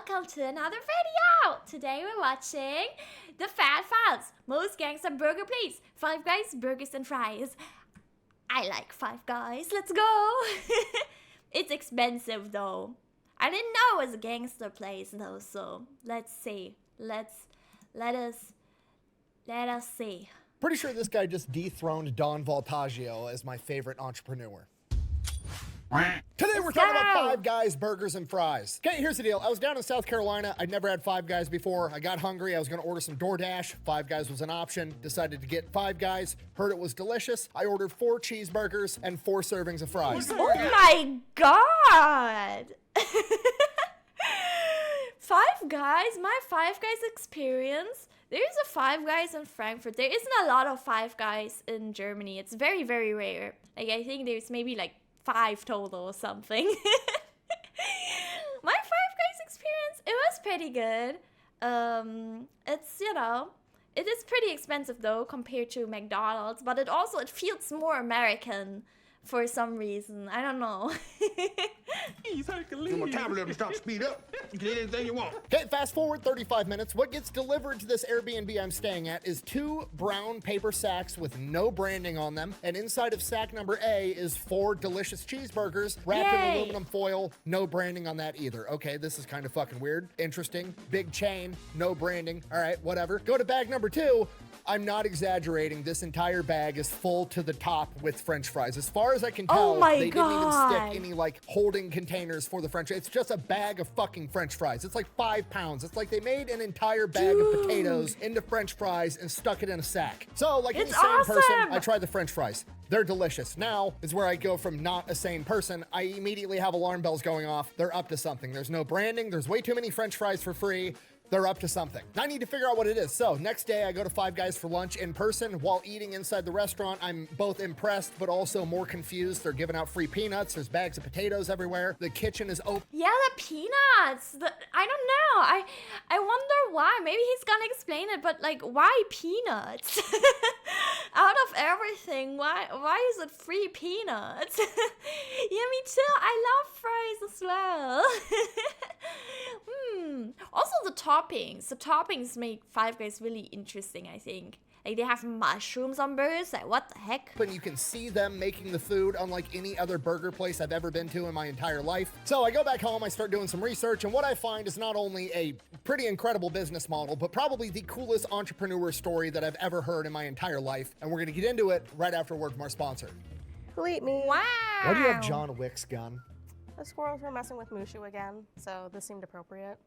welcome to another video! Today we're watching The Fat Files, most gangster burger place, Five Guys burgers and fries. I like Five Guys, let's go! It's expensive though. I didn't know it was a gangster place though, so let's see. Let us see. Pretty sure this guy just dethroned Don Voltaggio as my favorite entrepreneur. Today we're talking about Five Guys burgers and fries. Okay, here's the deal. I was down in South Carolina. I'd never had Five Guys before. I got hungry. I was going to order some DoorDash. Five Guys was an option. Decided to get Five Guys. Heard it was delicious. I ordered 4 cheeseburgers and 4 servings of fries. Oh my god! Five Guys? My Five Guys experience? There's a Five Guys in Frankfurt. There isn't a lot of Five Guys in Germany. It's very, very rare. Like, I think there's maybe like 5 total or something. My Five Guys experience, it was pretty good. It's, you know, it is pretty expensive though compared to McDonald's, but it feels more American for some reason. I don't know. My tablet stop speed up. You can eat anything you want. Okay, fast forward 35 minutes. What gets delivered to this Airbnb I'm staying at is 2 brown paper sacks with no branding on them. And inside of sack number A is 4 delicious cheeseburgers wrapped in aluminum foil. No branding on that either. Okay, this is kind of fucking weird. Interesting. Big chain. No branding. All right, whatever. Go to bag number 2. I'm not exaggerating. This entire bag is full to the top with French fries. As far as I can tell, they didn't even stick any like holding containers for the French. It's just a bag of fucking French fries. It's like 5 pounds. It's like they made an entire bag of potatoes into French fries and stuck it in a sack. So like any sane person, I tried the French fries. They're delicious. Now is where I go from not a sane person. I immediately have alarm bells going off. They're up to something. There's no branding. There's way too many French fries for free. They're up to something. I need to figure out what it is. So next day I go to Five Guys for lunch in person. While eating inside the restaurant, I'm both impressed, but also more confused. They're giving out free peanuts. There's bags of potatoes everywhere. The kitchen is open. Yeah, the peanuts. I don't know. I wonder why. Maybe he's gonna explain it, but like, why peanuts? Out of everything, why is it free peanuts? Yeah, me too. I love fries as well. Also the toppings make Five Guys really interesting, I think. Like, they have mushrooms on burgers, like what the heck? And you can see them making the food unlike any other burger place I've ever been to in my entire life. So I go back home, I start doing some research, and what I find is not only a pretty incredible business model, but probably the coolest entrepreneur story that I've ever heard in my entire life. And we're gonna get into it right after a word from our sponsor. Who ate me? Wow. Why do you have John Wick's gun? The squirrels were messing with Mushu again, so this seemed appropriate.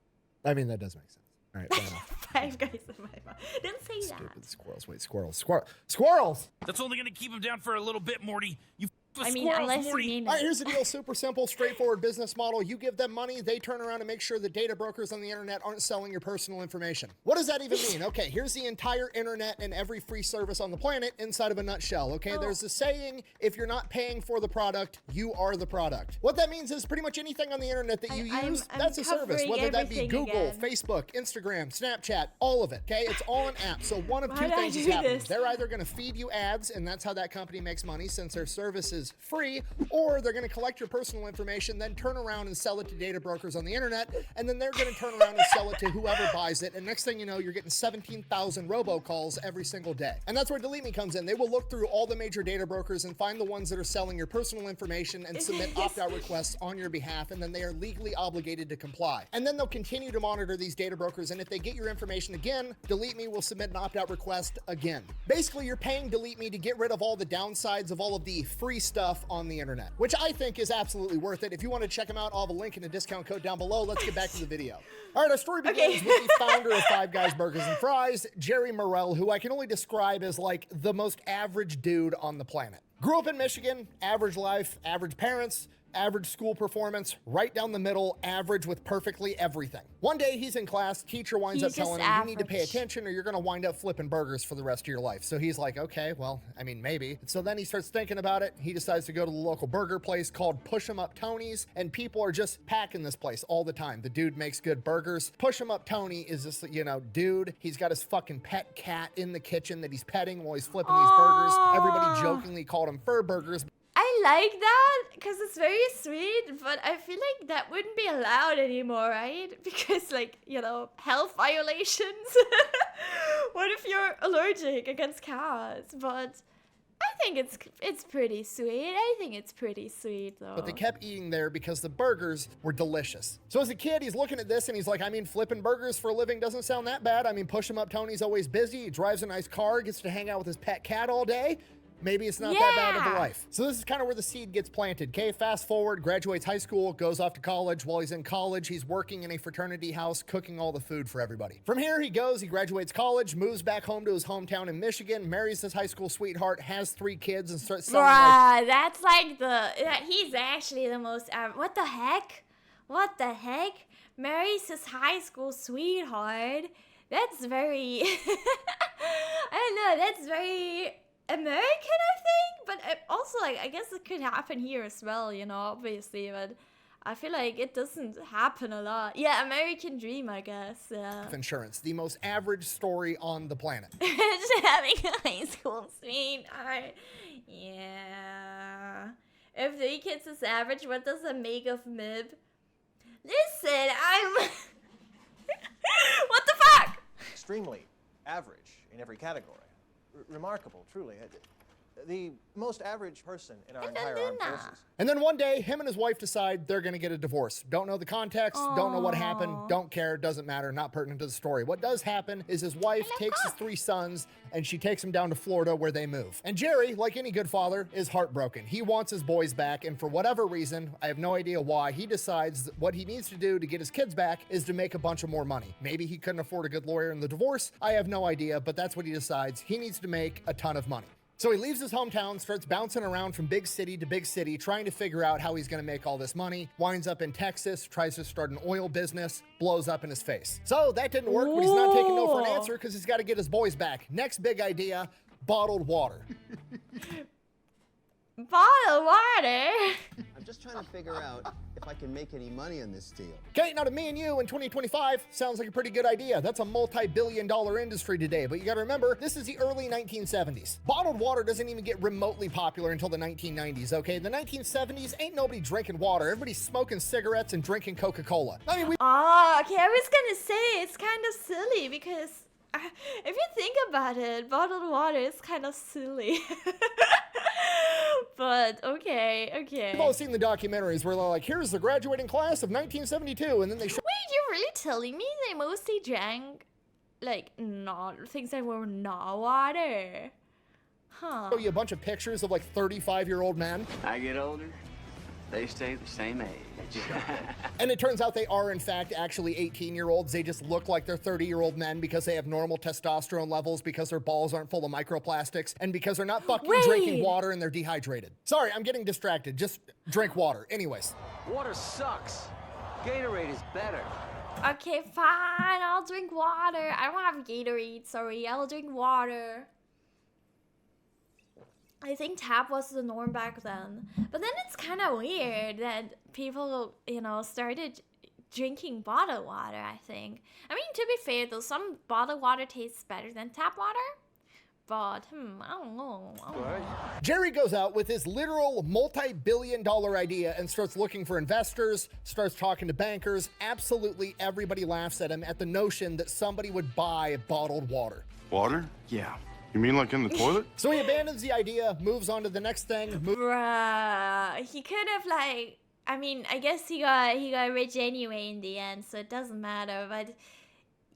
I mean, that does make sense. All right, fair enough. Five Guys in my mouth. Didn't say that. Stupid squirrels. Wait, squirrels! That's only gonna keep him down for a little bit, Morty. You I mean, unless you mean All right, here's the deal. Super simple, straightforward business model. You give them money, they turn around and make sure the data brokers on the internet aren't selling your personal information. What does that even mean? Okay, here's the entire internet and every free service on the planet inside of a nutshell. Okay, there's a saying, if you're not paying for the product, you are the product. What that means is pretty much anything on the internet that you use, that's a service, whether that be Google, Facebook, Instagram, Snapchat, all of it. Okay, it's all an app. So one of 2 things is happening. They're either going to feed you ads, and that's how that company makes money since their service is free, or they're going to collect your personal information, then turn around and sell it to data brokers on the internet, and then they're going to turn around and sell it to whoever buys it, and next thing you know, you're getting 17,000 robocalls every single day. And that's where Delete Me comes in. They will look through all the major data brokers and find the ones that are selling your personal information and submit opt-out requests on your behalf, and then they are legally obligated to comply. And then they'll continue to monitor these data brokers, and if they get your information again, Delete Me will submit an opt-out request again. Basically, you're paying Delete Me to get rid of all the downsides of all of the free stuff on the internet, which I think is absolutely worth it. If you want to check them out, I'll have a link and a discount code down below. Let's get back to the video. All right, our story begins with the founder of Five Guys Burgers and Fries, Jerry Morrell, who I can only describe as like the most average dude on the planet. Grew up in Michigan, average life, average parents, average school performance, right down the middle, average with perfectly everything. One day he's in class, teacher winds up telling him, you need to pay attention or you're gonna wind up flipping burgers for the rest of your life. So he's like, okay, well, I mean, maybe. So then he starts thinking about it. He decides to go to the local burger place called Push 'em Up Tony's, and people are just packing this place all the time. The dude makes good burgers. Push 'em Up Tony is this, you know, dude. He's got his fucking pet cat in the kitchen that he's petting while he's flipping these burgers. Everybody jokingly called him fur burgers. I like that because it's very sweet, but I feel like that wouldn't be allowed anymore, right? Because, like, you know, health violations. What if you're allergic against cats? But I think it's pretty sweet. I think it's pretty sweet, though. But they kept eating there because the burgers were delicious. So as a kid, he's looking at this and he's like, I mean, flipping burgers for a living doesn't sound that bad. I mean, Push 'em Up Tony's always busy. He drives a nice car, gets to hang out with his pet cat all day. Maybe it's not that bad of a life. So this is kind of where the seed gets planted. Okay, fast forward, graduates high school, goes off to college. While he's in college, he's working in a fraternity house, cooking all the food for everybody. From here, he graduates college, moves back home to his hometown in Michigan, marries his high school sweetheart, has 3 kids, and starts selling Bruh, that's like he's actually the most, what the heck? What the heck? Marries his high school sweetheart? That's very, I don't know, that's very American, I think, but also, like, I guess it could happen here as well, you know, obviously, but I feel like it doesn't happen a lot. Yeah, American dream, I guess, yeah. insurance, the most average story on the planet. Just having a high school sweetheart. Yeah. If 3 kids is average, what does that make of MIB? Listen, I'm... What the fuck? Extremely average in every category. Remarkable, truly. The most average person in our entire armed forces. And then one day, him and his wife decide they're going to get a divorce. Don't know the context, don't know what happened, don't care, doesn't matter, not pertinent to the story. What does happen is his wife takes his 3 sons and she takes them down to Florida where they move. And Jerry, like any good father, is heartbroken. He wants his boys back, and for whatever reason, I have no idea why, he decides that what he needs to do to get his kids back is to make a bunch of more money. Maybe he couldn't afford a good lawyer in the divorce, I have no idea, but that's what he decides. He needs to make a ton of money. So he leaves his hometown, starts bouncing around from big city to big city, trying to figure out how he's going to make all this money, winds up in Texas, tries to start an oil business, blows up in his face. So that didn't work, but he's not taking no for an answer because he's got to get his boys back. Next big idea, bottled water. Bottled water? I'm just trying to figure out if I can make any money on this deal. Okay, now to me and you in 2025, sounds like a pretty good idea. That's a multi-billion-dollar industry today, but you gotta remember, this is the early 1970s. Bottled water doesn't even get remotely popular until the 1990s, okay? The 1970s, ain't nobody drinking water. Everybody's smoking cigarettes and drinking Coca-Cola. I mean, Okay, I was gonna say, it's kind of silly because if you think about it, bottled water is kind of silly. But okay. we've all seen the documentaries where they're like, here's the graduating class of 1972, and then they show Wait, you're really telling me they mostly drank, like, not things that were not water? Huh. you a bunch of pictures of like 35-year-old men. I get older, they stay the same age. And it turns out they are, in fact, actually 18-year-olds. They just look like they're 30-year-old men because they have normal testosterone levels, because their balls aren't full of microplastics, and because they're not fucking drinking water and they're dehydrated. Sorry, I'm getting distracted. Just drink water. Anyways. Water sucks. Gatorade is better. Okay, fine, I'll drink water. I don't have Gatorade, sorry, I'll drink water. I think tap was the norm back then. But then it's kind of weird that people, you know, started drinking bottled water, I think. I mean, to be fair, though, some bottled water tastes better than tap water. But, I don't know. Jerry goes out with his literal multi-billion-dollar idea and starts looking for investors, starts talking to bankers. Absolutely everybody laughs at him at the notion that somebody would buy bottled water. Water? Yeah. You mean like in the toilet? So he abandons the idea, moves on to the next thing. Bruh, he could have, like, I mean, I guess he got rich anyway in the end, so it doesn't matter. But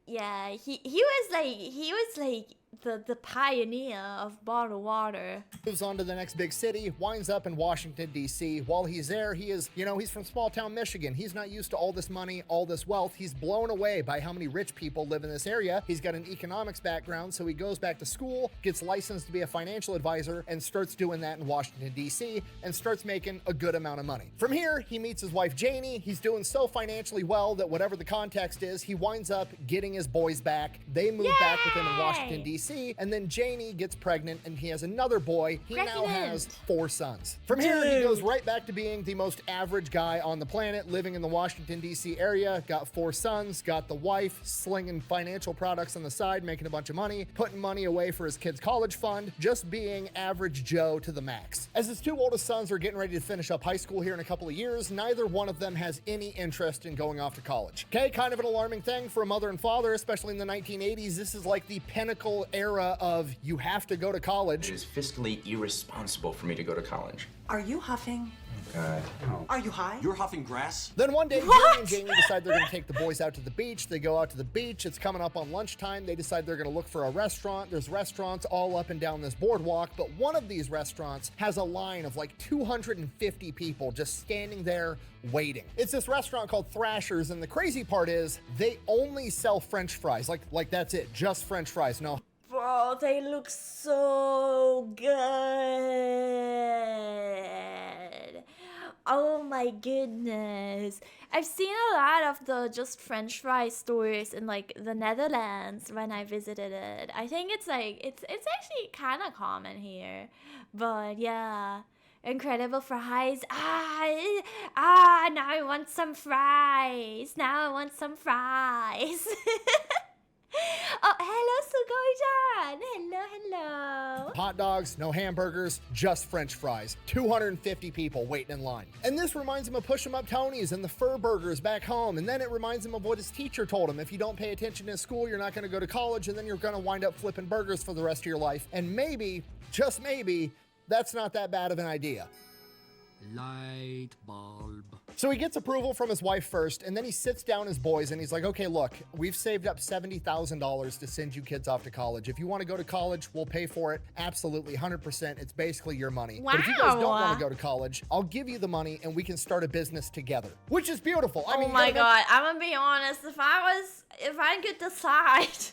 yeah, he was like the pioneer of bottled water. Moves on to the next big city, winds up in Washington, D.C. While he's there, he is, you know, he's from small town Michigan. He's not used to all this money, all this wealth. He's blown away by how many rich people live in this area. He's got an economics background, so he goes back to school, gets licensed to be a financial advisor, and starts doing that in Washington, D.C., and starts making a good amount of money. From here, he meets his wife, Janie. He's doing so financially well that whatever the context is, he winds up getting his boys back. They move back with him in Washington, D.C. DC, and then Janie gets pregnant and he has another boy. He now has 4 sons. From here, he goes right back to being the most average guy on the planet, living in the Washington, DC area, got 4 sons, got the wife, slinging financial products on the side, making a bunch of money, putting money away for his kid's college fund, just being average Joe to the max. As his 2 oldest sons are getting ready to finish up high school here in a couple of years, neither one of them has any interest in going off to college. Okay, kind of an alarming thing for a mother and father, especially in the 1980s. This is like the pinnacle era of you have to go to college. It is fiscally irresponsible for me to go to college. Are you huffing? God, no. Are you high? You're huffing grass? Then one day, Jerry and Jamie decide they're gonna take the boys out to the beach. They go out to the beach. It's coming up on lunchtime. They decide they're gonna look for a restaurant. There's restaurants all up and down this boardwalk, but one of these restaurants has a line of like 250 people just standing there waiting. It's this restaurant called Thrasher's, and the crazy part is they only sell French fries. Like that's it, just French fries. No. Bro, they look so good. Oh my goodness. I've seen a lot of the just French fry stores in like the Netherlands when I visited it. I think it's like, it's actually kind of common here. But yeah, incredible fries. Now I want some fries. Now I want some fries. Oh, hello, Sugoi-chan. Hello. Hot dogs, no hamburgers, just French fries. 250 people waiting in line. And this reminds him of Push 'em Up Tony's and the Fur Burgers back home. And then it reminds him of what his teacher told him. If you don't pay attention in school, you're not going to go to college, and then you're going to wind up flipping burgers for the rest of your life. And maybe, just maybe, that's not that bad of an idea. Light bulb. So he gets approval from his wife first, and then he sits down his boys and he's like, okay, look, we've saved up $70,000 to send you kids off to college. If you want to go to college, we'll pay for it. Absolutely, 100%. It's basically your money. But if you guys don't want to go to college, I'll give you the money and we can start a business together, which is beautiful. I mean, oh my God, I'm gonna be honest. If I could decide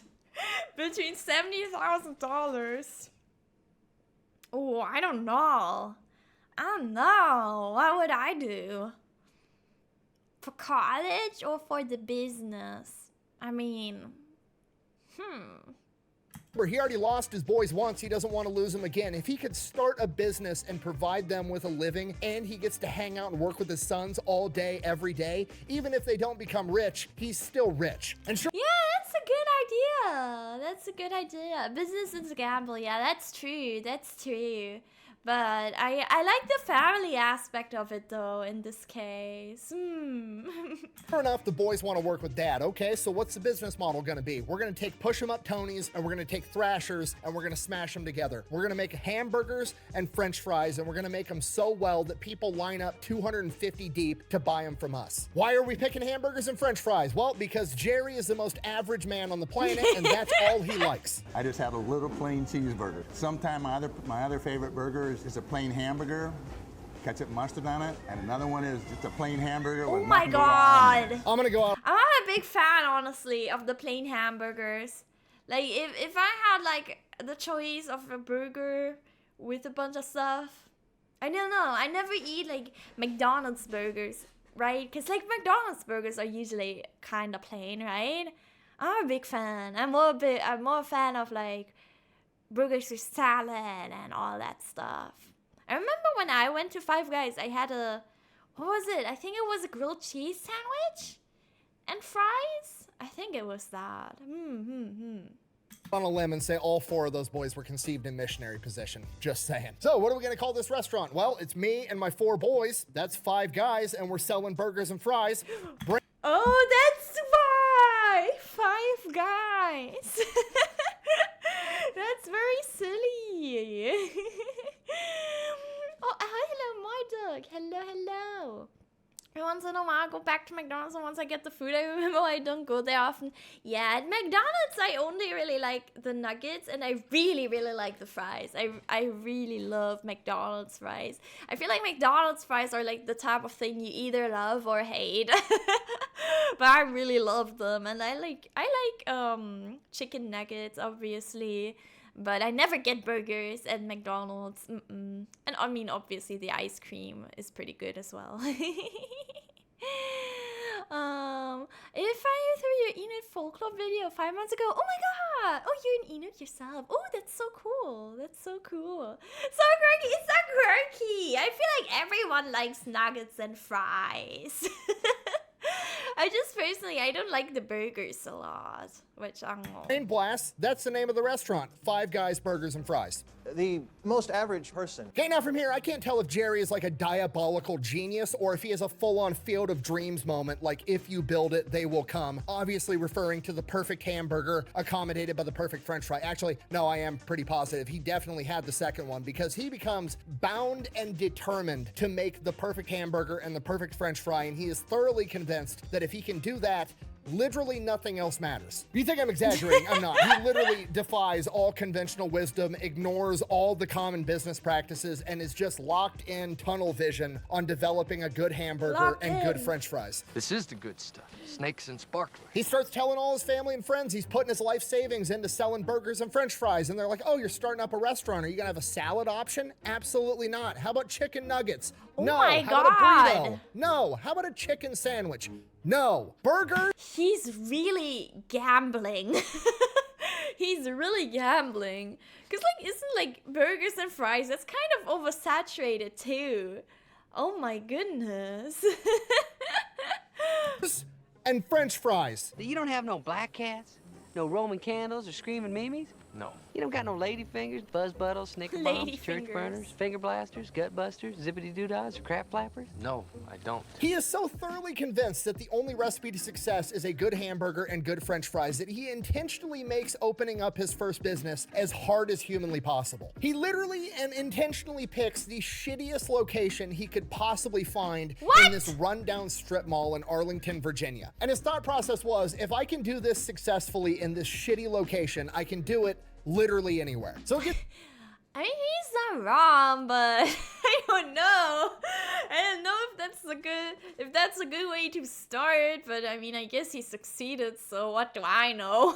between $70,000, oh, I don't know. What would I do? For college or for the business? I mean, He already lost his boys once. He doesn't want to lose them again. If he could start a business and provide them with a living, and he gets to hang out and work with his sons all day, every day, even if they don't become rich, he's still rich. And sure, yeah, that's a good idea. That's a good idea. Business is a gamble. Yeah, that's true. That's true. But I like the family aspect of it, though, in this case. Sure enough, the boys want to work with Dad. Okay, so what's the business model going to be? We're going to take Push 'em Up Tony's, and we're going to take Thrasher's, and we're going to smash them together. We're going to make hamburgers and French fries, and we're going to make them so well that people line up 250 deep to buy them from us. Why are we picking hamburgers and French fries? Well, because Jerry is the most average man on the planet, and that's all he likes. I just have a little plain cheeseburger. Sometimes my other favorite burger is a plain hamburger, ketchup and mustard on it, and another one is just a plain hamburger with oh my nothing God. I'm gonna go out. I'm not a big fan, honestly, of the plain hamburgers. Like, if I had, like, the choice of a burger with a bunch of stuff, I don't know. I never eat, like, McDonald's burgers, right? Because, like, McDonald's burgers are usually kind of plain, right? I'm a big fan. I'm more a fan of, like, burgers with salad and all that stuff. I remember when I went to Five Guys, I had what was it? I think it was a grilled cheese sandwich and fries. I think it was that. On a limb and say all 4 of those boys were conceived in missionary position. Just saying. So what are we going to call this restaurant? Well, it's me and my 4 boys. That's 5 guys, and we're selling burgers and fries. Oh, that's why! 5 Guys. That's very silly. Oh, hello, my dog. Hello. Once in a while, I go back to McDonald's, and once I get the food, I remember I don't go there often. Yeah, at McDonald's, I only really like the nuggets, and I really, really like the fries. I really love McDonald's fries. I feel like McDonald's fries are like the type of thing you either love or hate. But I really love them, and I like chicken nuggets, obviously. But I never get burgers at McDonald's. And I mean, obviously, the ice cream is pretty good as well. If I threw you Enid Folk Club video 5 months ago. Oh my god! Oh, you're an Enid yourself. Oh, that's so cool. That's so cool. So quirky. It's so quirky. I feel like everyone likes nuggets and fries. I just personally, I don't like the burgers a lot, which I don't know. Brain Blast, that's the name of the restaurant. Five Guys Burgers and Fries. The most average person. Okay, now from here, I can't tell if Jerry is like a diabolical genius or if he has a full-on Field of Dreams moment, like if you build it, they will come. Obviously referring to the perfect hamburger accommodated by the perfect French fry. Actually, no, I am pretty positive. He definitely had the second one because he becomes bound and determined to make the perfect hamburger and the perfect French fry, and he is thoroughly convinced that if he can do that, literally nothing else matters. You think I'm exaggerating? I'm not. He literally defies all conventional wisdom, ignores all the common business practices, and is just locked in tunnel vision on developing a good hamburger and good French fries. This is the good stuff. Snakes and sparklers. He starts telling all his family and friends he's putting his life savings into selling burgers and French fries, and they're like, oh, you're starting up a restaurant. Are you gonna have a salad option? Absolutely not. How about chicken nuggets? Oh No. my How about a God. burrito? No. How about a chicken sandwich? No. Burgers? He's really gambling. He's really gambling. Because, like, isn't, like, burgers and fries, that's kind of oversaturated, too. Oh, my goodness. And French fries. You don't have no black cats? No Roman candles or screaming mimes? No. You don't got no lady fingers, buzz buttles, snicker bombs, church fingers. burners, finger blasters, gut busters, zippity doo-dahs, or crap flappers? No, I don't. He is so thoroughly convinced that the only recipe to success is a good hamburger and good French fries that he intentionally makes opening up his first business as hard as humanly possible. He literally and intentionally picks the shittiest location he could possibly find in this rundown strip mall in Arlington, Virginia. And his thought process was, if I can do this successfully in this shitty location, I can do it literally anywhere. So it gets I mean, he's not wrong, but I don't know. I don't know if that's a good way to start, but I mean, I guess he succeeded, so what do I know?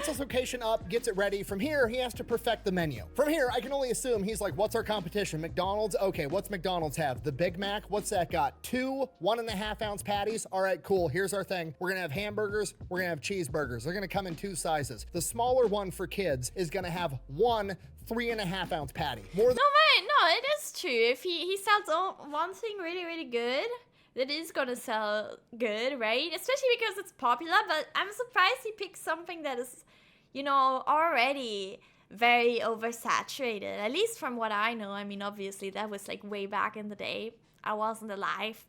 this location up, gets it ready. From here, he has to perfect the menu. From here, I can only assume he's like, what's our competition? McDonald's? Okay, what's McDonald's have? The Big Mac? What's that got? 2 1.5-ounce patties? All right, cool. Here's our thing. We're gonna have hamburgers. We're gonna have cheeseburgers. They're gonna come in 2 sizes. The smaller one for kids is gonna have 1 3.5-ounce patty. More than No, it is true. If he sells one thing really, really good, that is gonna sell good, right? Especially because it's popular, but I'm surprised he picked something that is, you know, already very oversaturated. At least from what I know. I mean, obviously, that was like way back in the day. I wasn't alive.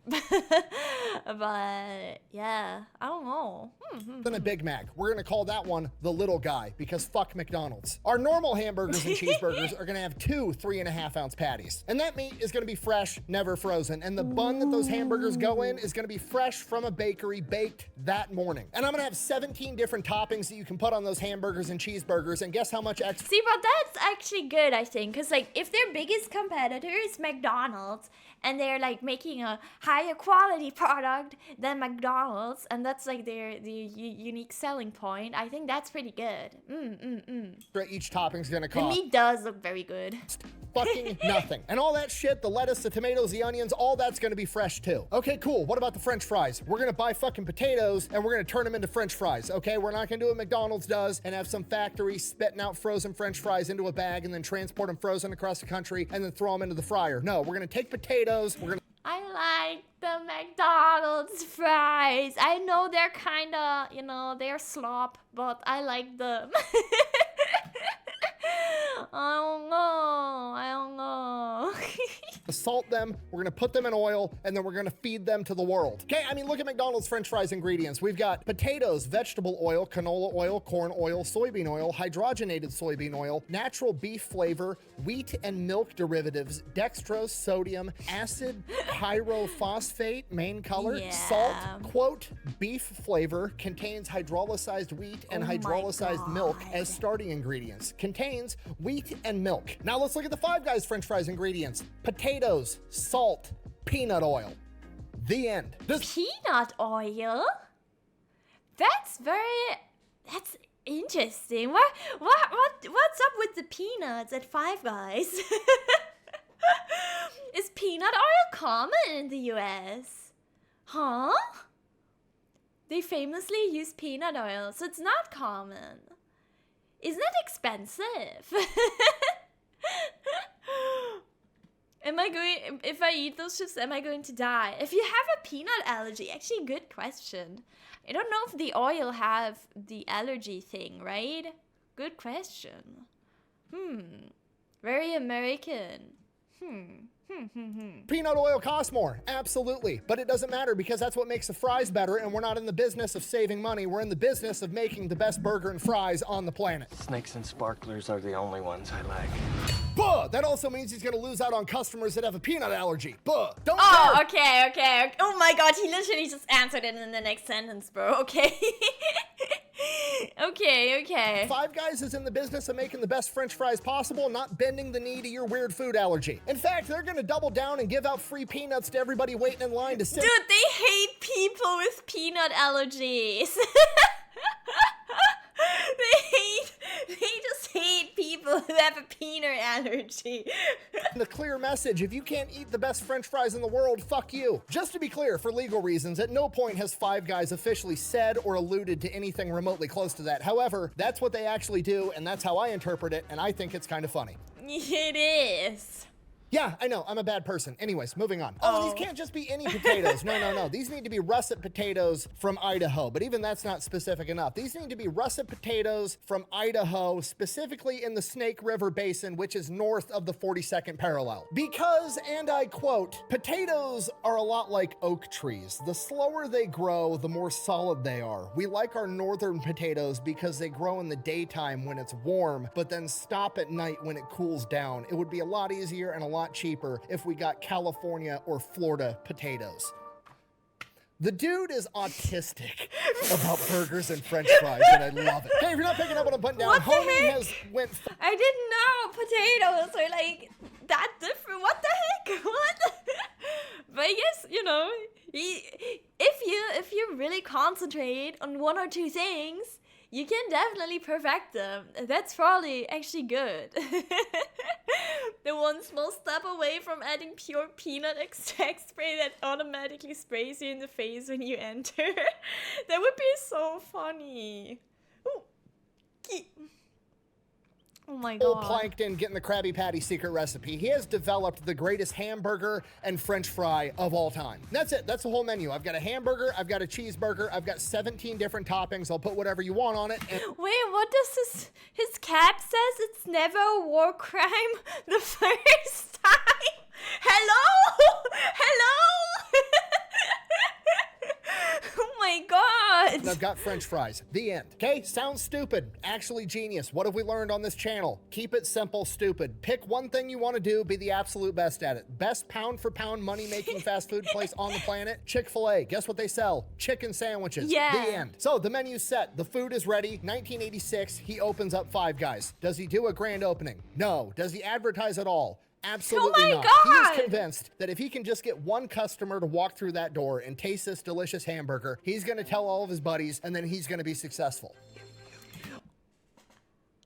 But yeah, I don't know. than a Big Mac. We're gonna call that one the little guy because fuck McDonald's. Our normal hamburgers and cheeseburgers are gonna have 2 3.5-ounce patties. And that meat is gonna be fresh, never frozen. And the bun that those hamburgers go in is gonna be fresh from a bakery, baked that morning. And I'm gonna have 17 different toppings that you can put on those hamburgers and cheeseburgers. And guess how much extra? See, but that's actually good, I think. Because, like, if their biggest competitor is McDonald's, and they're like making a higher quality product than McDonald's, and that's like their unique selling point, I think that's pretty good. Each topping's gonna The cost meat does look very good. fucking nothing. And all that shit, the lettuce, the tomatoes, the onions, all that's gonna be fresh too. Okay, cool. What about the French fries? We're gonna buy fucking potatoes and we're gonna turn them into French fries. Okay, we're not gonna do what McDonald's does and have some factory spitting out frozen French fries into a bag and then transport them frozen across the country and then throw them into the fryer. No, we're gonna take potatoes. We're gonna I like the McDonald's fries. I know they're kind of, you know, they're slop, but I like them. I don't know. salt them, we're gonna put them in oil, and then we're gonna feed them to the world. Okay, I mean, look at McDonald's French fries ingredients. We've got potatoes, vegetable oil, canola oil, corn oil, soybean oil, hydrogenated soybean oil, natural beef flavor, wheat and milk derivatives, dextrose, sodium, acid pyrophosphate, main color, Yeah. salt, quote, beef flavor, contains hydrolyzed wheat and Oh my hydrolyzed milk God. as starting ingredients, contains wheat and milk. Now let's look at the Five Guys French fries ingredients. Potatoes, salt, peanut oil. The end. This Peanut oil? That's interesting. What's up with the peanuts at Five Guys? Is peanut oil common in the US? Huh? They famously use peanut oil, so it's not common. Isn't it expensive? If I eat those chips, am I going to die? If you have a peanut allergy, actually good question. I don't know if the oil have the allergy thing, right? Good question. Very American. Peanut oil costs more, absolutely, but it doesn't matter because that's what makes the fries better, and we're not in the business of saving money. We're in the business of making the best burger and fries on the planet. Snakes and sparklers are the only ones I like. Buh! That also means he's gonna lose out on customers that have a peanut allergy. Buh! Don't Oh, care. okay. Oh my god, he literally just answered it in the next sentence, bro. Okay. Okay. Five Guys is in the business of making the best French fries possible, not bending the knee to your weird food allergy. In fact, they're gonna double down and give out free peanuts to everybody waiting in line to sit. Dude, they hate people with peanut allergies. They just hate people who have a peanut allergy. The clear message, if you can't eat the best French fries in the world, fuck you. Just to be clear, for legal reasons, at no point has Five Guys officially said or alluded to anything remotely close to that. However, that's what they actually do, and that's how I interpret it, and I think it's kind of funny. It is. Yeah, I know, I'm a bad person. Anyways, moving on. Oh, these can't just be any potatoes. No. These need to be russet potatoes from Idaho, but even that's not specific enough. These need to be russet potatoes from Idaho, specifically in the Snake River Basin, which is north of the 42nd parallel. Because, and I quote, potatoes are a lot like oak trees. The slower they grow, the more solid they are. We like our northern potatoes because they grow in the daytime when it's warm, but then stop at night when it cools down. It would be a lot easier and a lot cheaper if we got California or Florida potatoes. The dude is autistic about burgers and French fries, and I love it. Hey, if you're not picking up what I'm putting down, What the homie heck? has went. I didn't know potatoes are like that different. What the heck? What? But I guess, you know, if you really concentrate on one or two things, you can definitely perfect them. That's probably actually good. The one small step away from adding pure peanut extract spray that automatically sprays you in the face when you enter. That would be so funny. Ooh. Oh my god. Plankton getting the Krabby Patty secret recipe. He has developed the greatest hamburger and French fry of all time. That's it. That's the whole menu. I've got a hamburger, I've got a cheeseburger, I've got 17 different toppings. I'll put whatever you want on it. And wait, what does his cap says it's never a war crime the first time? Hello? Oh my god. I've got French fries. The end. Okay? Sounds stupid. Actually genius. What have we learned on this channel? Keep it simple, stupid. Pick one thing you want to do, be the absolute best at it. Best pound for pound money-making fast food place on the planet? Chick-fil-A. Guess what they sell? Chicken sandwiches. Yeah. The end. So the menu's set. The food is ready. 1986, he opens up Five Guys. Does he do a grand opening? No. Does he advertise at all? Absolutely not. God. He is convinced that if he can just get one customer to walk through that door and taste this delicious hamburger, he's going to tell all of his buddies, and then he's going to be successful.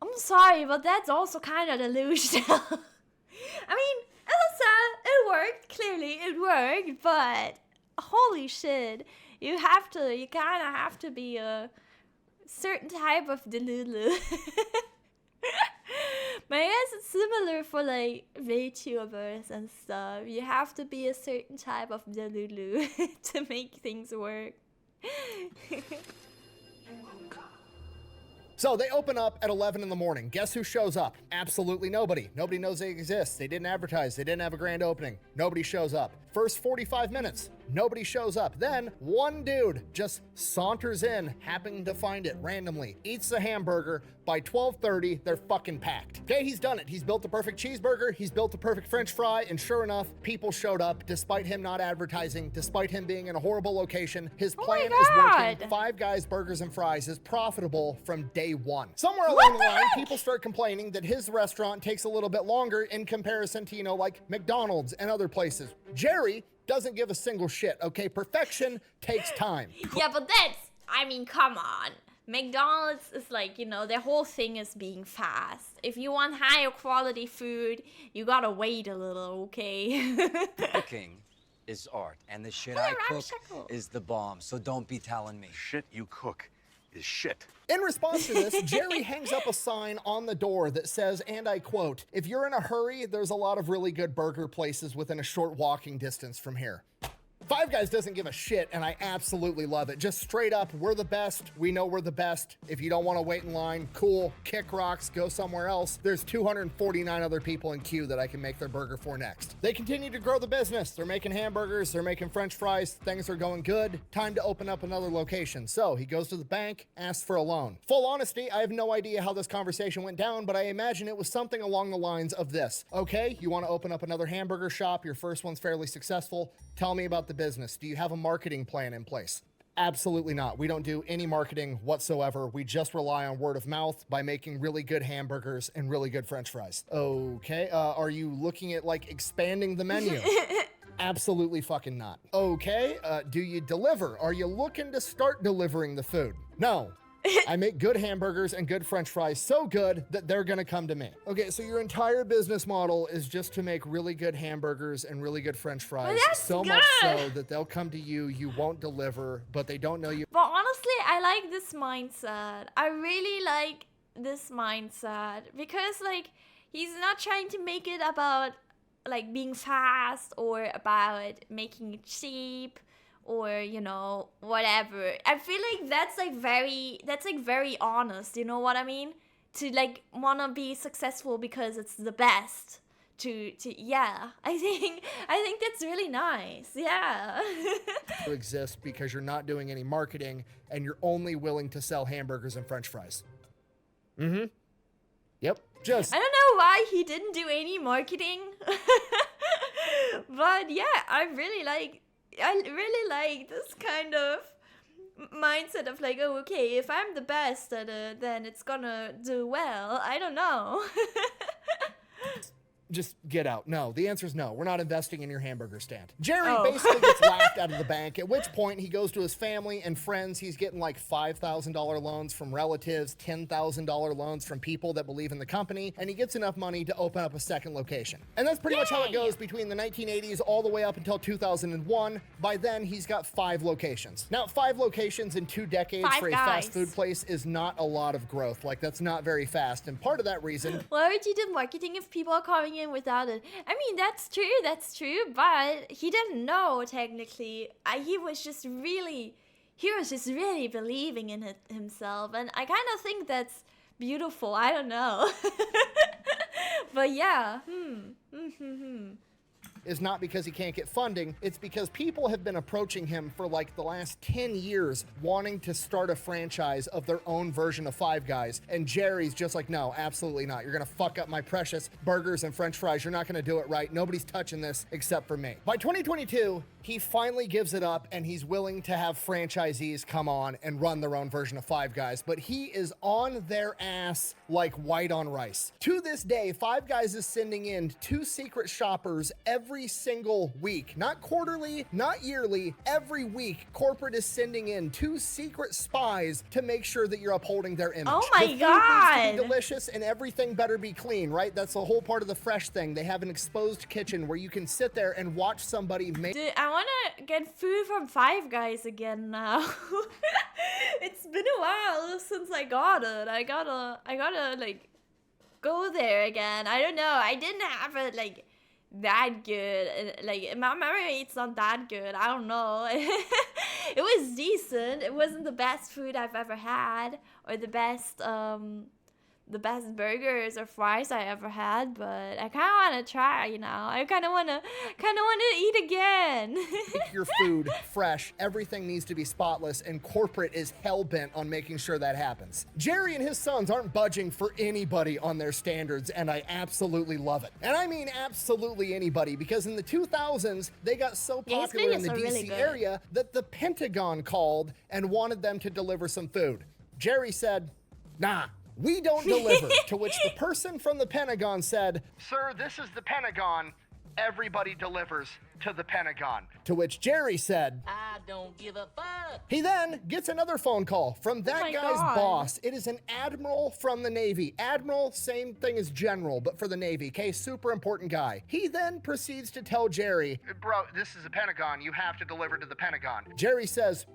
I'm sorry, but that's also kind of delusional. I mean, as I said, it worked. Clearly, it worked, but holy shit, you kind of have to be a certain type of delulu. But I guess it's similar for like VTubers and stuff. You have to be a certain type of delulu to make things work. So they open up at 11 in the morning. Guess who shows up? Absolutely nobody. Nobody knows they exist. They didn't advertise. They didn't have a grand opening. Nobody shows up. First 45 minutes, nobody shows up. Then one dude just saunters in, happening to find it randomly, eats the hamburger. By 12:30, they're fucking packed. Okay, he's done it. He's built the perfect cheeseburger. He's built the perfect French fry. And sure enough, people showed up despite him not advertising, despite him being in a horrible location. His plan is working. Five Guys Burgers and Fries is profitable from day one. Somewhere along the line, people start complaining that his restaurant takes a little bit longer in comparison to, you know, like McDonald's and other places. Jerry doesn't give a single shit, okay? Perfection takes time. Yeah, but I mean, come on. McDonald's is like, you know, their whole thing is being fast. If you want higher quality food, you gotta wait a little, okay? Cooking is art, and the shit What a I cook ramshackle. is the bomb, so don't be telling me. Shit you cook is shit. In response to this, Jerry hangs up a sign on the door that says, and I quote, "If you're in a hurry, there's a lot of really good burger places within a short walking distance from here." Five Guys doesn't give a shit, and I absolutely love it. Just straight up, we're the best. We know we're the best. If you don't want to wait in line, cool, kick rocks, go somewhere else. There's 249 other people in queue that I can make their burger for next. They continue to grow the business. They're making hamburgers, they're making French fries, things are going good. Time to open up another location. So he goes to the bank, asks for a loan. Full honesty, I have no idea how this conversation went down, but I imagine it was something along the lines of this. Okay, you want to open up another hamburger shop, your first one's fairly successful. Tell me about the business. Do you have a marketing plan in place? Absolutely not. We don't do any marketing whatsoever. We just rely on word of mouth by making really good hamburgers and really good French fries. Okay, are you looking at like expanding the menu? Absolutely fucking not. Okay, do you deliver? Are you looking to start delivering the food? No. I make good hamburgers and good French fries, so good that they're gonna come to me. Okay, so your entire business model is just to make really good hamburgers and really good French fries, so much so that they'll come to you, you won't deliver, but they don't know you. But honestly, I like this mindset. I really like this mindset because like he's not trying to make it about like being fast or about making it cheap or you know whatever. I feel like that's like very honest, you know what I mean, to like want to be successful because it's the best to yeah, I think that's really nice. Yeah. To exist because you're not doing any marketing and you're only willing to sell hamburgers and French fries. Yep. Just I don't know why he didn't do any marketing. But yeah, I really like this kind of mindset of like, oh, okay, if I'm the best at it, then it's gonna do well. I don't know. just get out. No, the answer is no. We're not investing in your hamburger stand. Jerry basically gets laughed out of the bank, at which point he goes to his family and friends. He's getting like $5,000 loans from relatives, $10,000 loans from people that believe in the company, and he gets enough money to open up a second location. And that's pretty much how it goes between the 1980s all the way up until 2001. By then, he's got 5 locations. Now, 5 locations in 2 decades for a fast food place is not a lot of growth. Like, that's not very fast. And part of that reason... Why would you do marketing if people are coming in without it? I mean, that's true, but he didn't know technically. He was just really believing in it himself, and I kind of think that's beautiful. I don't know. But yeah. Is not because he can't get funding, it's because people have been approaching him for like the last 10 years wanting to start a franchise of their own version of Five Guys, and Jerry's just like, no, absolutely not. You're gonna fuck up my precious burgers and French fries. You're not gonna do it right. Nobody's touching this except for me. By 2022, he finally gives it up and he's willing to have franchisees come on and run their own version of Five Guys, but he is on their ass like white on rice. To this day, Five Guys is sending in 2 secret shoppers every single week. Not quarterly, not yearly, every week. Corporate is sending in 2 secret spies to make sure that you're upholding their image. Oh my the food God. needs to be delicious and everything better be clean, right? That's the whole part of the Fresh thing. They have an exposed kitchen where you can sit there and watch somebody make... Dude, I want to get food from Five Guys again now. It's been a while since I got it. I gotta like go there again. I don't know. I didn't have it like that good. Like my memory, it's not that good. I don't know. It was decent. It wasn't the best food I've ever had or the best burgers or fries I ever had, but I kind of want to try, you know. I kind of want to eat again. Make your food fresh. Everything needs to be spotless, and corporate is hell-bent on making sure that happens. Jerry and his sons aren't budging for anybody on their standards, and I absolutely love it. And I mean absolutely anybody, because in the 2000s, they got so popular in the DC area that the Pentagon called and wanted them to deliver some food. Jerry said, nah. We don't deliver, to which the person from the Pentagon said, sir, this is the Pentagon. everybody delivers to the Pentagon. To which Jerry said, I don't give a fuck. he then gets another phone call from that my guy's God. boss. It is an admiral from the Navy. Admiral, same thing as general, but for the Navy. Okay, super important guy. He then proceeds to tell Jerry, bro, this is the Pentagon. You have to deliver to the Pentagon. Jerry says,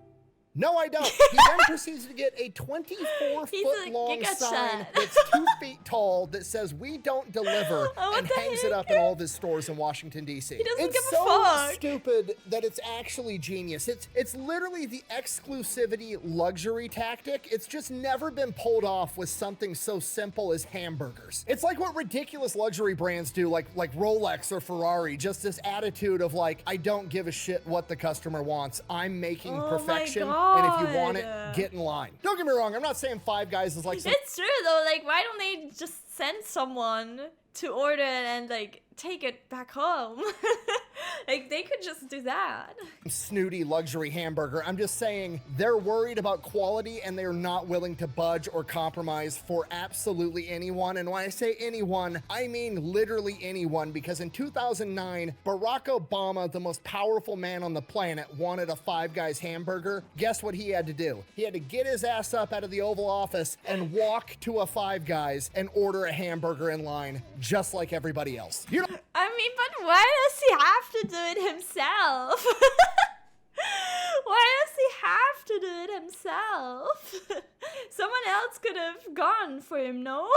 no, I don't. He then proceeds to get a 24-foot-long giga sign chat. that's 2 feet tall that says, we don't deliver, Oh, what and the hangs it heck? up in all of his stores in Washington, D.C. He doesn't It's give a so fuck. stupid that it's actually genius. It's literally the exclusivity luxury tactic. It's just never been pulled off with something so simple as hamburgers. It's like what ridiculous luxury brands do, like Rolex or Ferrari, just this attitude of like, I don't give a shit what the customer wants. I'm making Oh my perfection. God. And if you want it, get in line. Don't get me wrong, I'm not saying Five Guys is like some It's true though, like why don't they just send someone to order it and like take it back home? Like they could just do that. snooty luxury hamburger. I'm just saying they're worried about quality and they're not willing to budge or compromise for absolutely anyone. And when I say anyone, I mean literally anyone, because in 2009, Barack Obama, the most powerful man on the planet, wanted a Five Guys hamburger. Guess what he had to do? He had to get his ass up out of the Oval Office and walk to a Five Guys and order a hamburger in line, just like everybody else. You know, I mean, but why does he have to do it himself? Why does he have to do it himself? Someone else could have gone for him, no?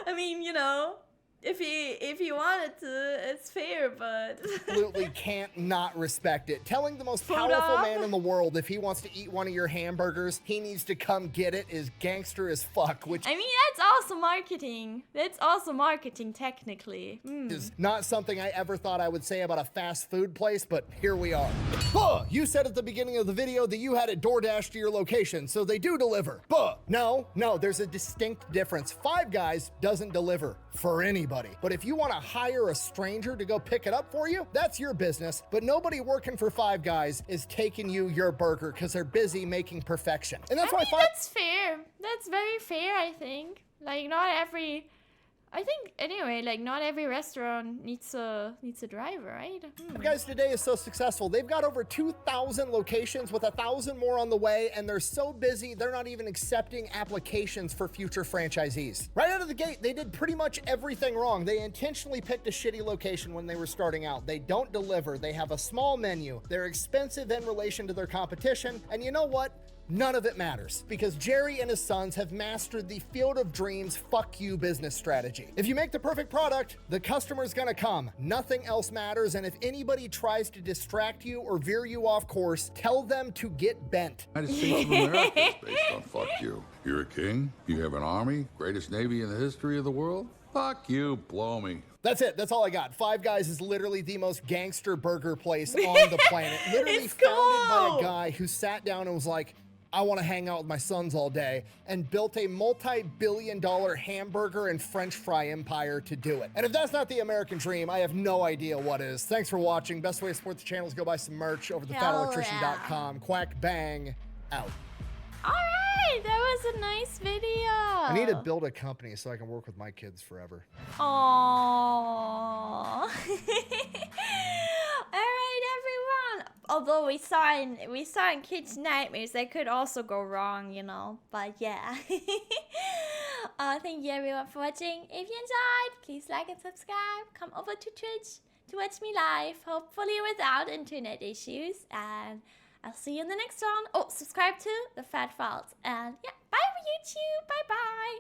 I mean, you know, if he wanted to, it's fair, but absolutely can't not respect it. Telling the most Food powerful up. man in the world if he wants to eat one of your hamburgers, he needs to come get it is gangster as fuck, which I mean, that's also marketing. That's also marketing, technically. is not something I ever thought I would say about a fast food place, but here we are. Buh! You said at the beginning of the video that you had it DoorDash to your location, so they do deliver. Buh! No, there's a distinct difference. Five Guys doesn't deliver for anybody. But if you want to hire a stranger to go pick it up for you, that's your business. But nobody working for Five Guys is taking you your burger because they're busy making perfection. And that's I why mean, that's fair. That's very fair, I think. Like, not every... I think, anyway, like, not every restaurant needs a driver, right? Five Guys today is so successful. They've got over 2,000 locations with 1,000 more on the way, and they're so busy, they're not even accepting applications for future franchisees. Right out of the gate, they did pretty much everything wrong. They intentionally picked a shitty location when they were starting out. They don't deliver. They have a small menu. They're expensive in relation to their competition, and you know what? None of it matters, because Jerry and his sons have mastered the field of dreams fuck you business strategy. If you make the perfect product, the customer's gonna come. Nothing else matters, and if anybody tries to distract you or veer you off course, tell them to get bent. United States of America is based on fuck you. You're a king, you have an army, greatest navy in the history of the world. Fuck you, blow me. That's it. That's all I got. Five Guys is literally the most gangster burger place on the planet. Literally It's founded by cool. a guy who sat down and was like, I want to hang out with my sons all day, and built a multi-billion-dollar hamburger and french fry empire to do it. And if that's not the American dream, I have no idea what is. Thanks for watching. Best way to support the channel is go buy some merch over thefatelectrician.com. Quack bang out. Alright, that was a nice video. I need to build a company so I can work with my kids forever. Aww. Alright, everyone. Although we saw in Kids Nightmares, that could also go wrong, you know. But yeah. Thank you everyone for watching. If you enjoyed, please like and subscribe. Come over to Twitch to watch me live, hopefully without internet issues. And I'll see you in the next one. Oh, subscribe to The Fat Files. And yeah, bye YouTube. Bye bye.